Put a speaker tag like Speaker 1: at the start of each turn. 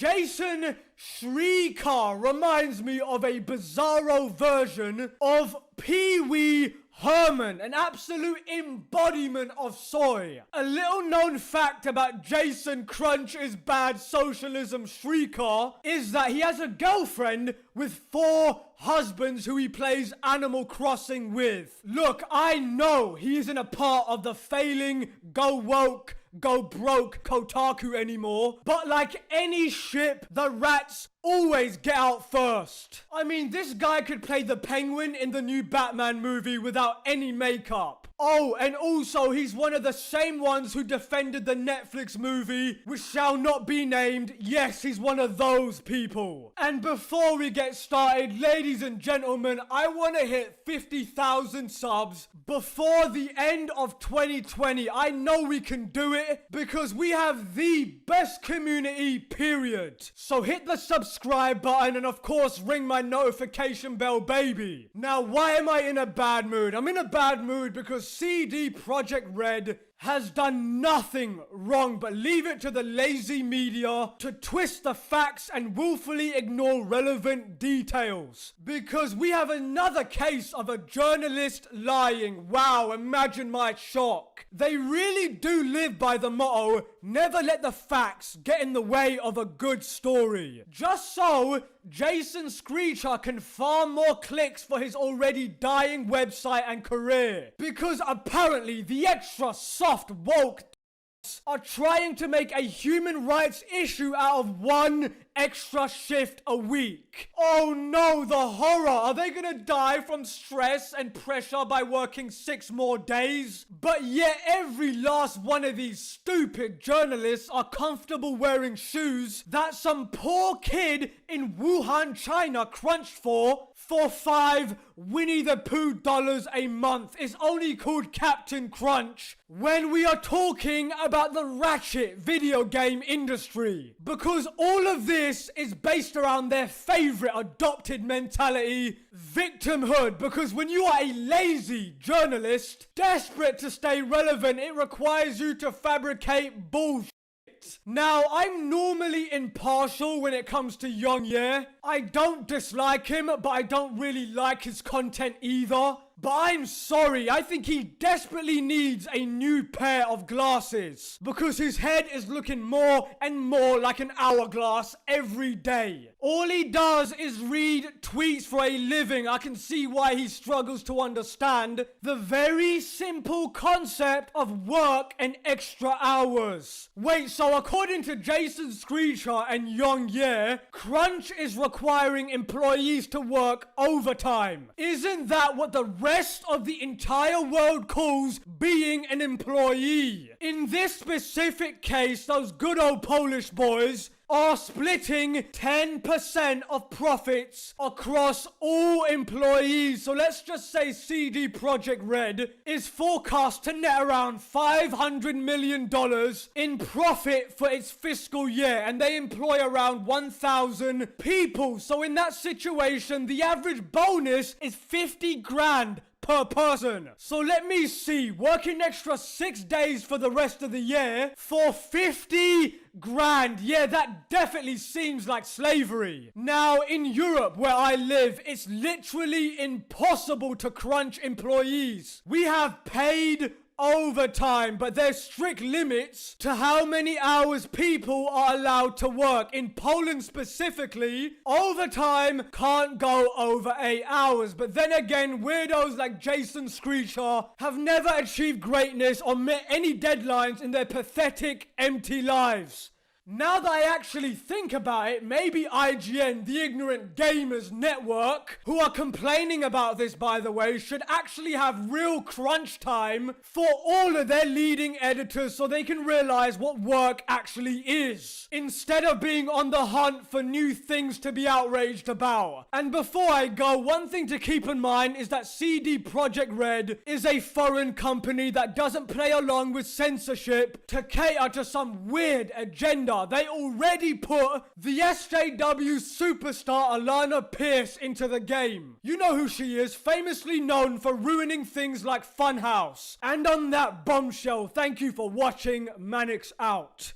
Speaker 1: Jason Shrikar reminds me of a bizarro version of Pee-wee Herman, an absolute embodiment of soy. A little known fact about Jason Crunch is Bad Socialism Shrikar is that he has a girlfriend with 4 husbands who he plays Animal Crossing with. Look, I know he isn't a part of the failing, go woke, go broke Kotaku anymore, but like any ship, the rats always get out first. I mean, this guy could play the Penguin in the new Batman movie without any makeup. Oh, and also he's one of the same ones who defended the Netflix movie, which shall not be named. Yes, he's one of those people. And before we get started, ladies and gentlemen, I want to hit 50,000 subs before the end of 2020. I know we can do it because we have the best community, period. So hit the subscribe button and of course ring my notification bell, baby. Now, why am I in a bad mood? I'm in a bad mood because CD Projekt Red has done nothing wrong but leave it to the lazy media to twist the facts and willfully ignore relevant details. Because we have another case of a journalist lying. Wow, imagine my shock. They really do live by the motto, never let the facts get in the way of a good story. Just so Jason Screecher can farm more clicks for his already dying website and career. Because apparently the extra soft woke are trying to make a human rights issue out of 1 extra shift a week. Oh no, the horror. Are they gonna die from stress and pressure by working 6 more days? But yet every last one of these stupid journalists are comfortable wearing shoes that some poor kid in Wuhan, China crunched for 5 Winnie the Pooh dollars a month. Is only called Captain Crunch when we are talking about the ratchet video game industry. Because all of this is based around their favorite adopted mentality, victimhood. Because when you are a lazy journalist, desperate to stay relevant, it requires you to fabricate bullshit. Now, I'm normally impartial when it comes to Young Ye. I don't dislike him, but I don't really like his content either. But I'm sorry, I think he desperately needs a new pair of glasses. Because his head is looking more and more like an hourglass every day. All he does is read tweets for a living. I can see why he struggles to understand the very simple concept of work and extra hours. Wait, so according to Jason Screecher and Young Ye, Crunch is requiring employees to work overtime. Isn't that what the rest of the entire world calls being an employee? In this specific case, those good old Polish boys are splitting 10% of profits across all employees. So let's just say CD Projekt Red is forecast to net around $500 million in profit for its fiscal year, and they employ around 1,000 people. So in that situation, the average bonus is 50 grand per person. So let me see, working extra 6 days for the rest of the year for 50 grand. Yeah, that definitely seems like slavery. Now, in Europe, where I live, it's literally impossible to crunch employees. We have paid overtime, but there's strict limits to how many hours people are allowed to work. In Poland specifically, overtime can't go over 8 hours. But then again, weirdos like Jason Screecher have never achieved greatness or met any deadlines in their pathetic, empty lives. Now that I actually think about it, maybe IGN, the Ignorant Gamers Network, who are complaining about this, by the way, should actually have real crunch time for all of their leading editors so they can realize what work actually is, instead of being on the hunt for new things to be outraged about. And before I go, one thing to keep in mind is that CD Projekt Red is a foreign company that doesn't play along with censorship to cater to some weird agenda. They already put the SJW superstar Alana Pierce into the game. You know who she is, famously known for ruining things like Funhouse. And on that bombshell, thank you for watching. Manix out.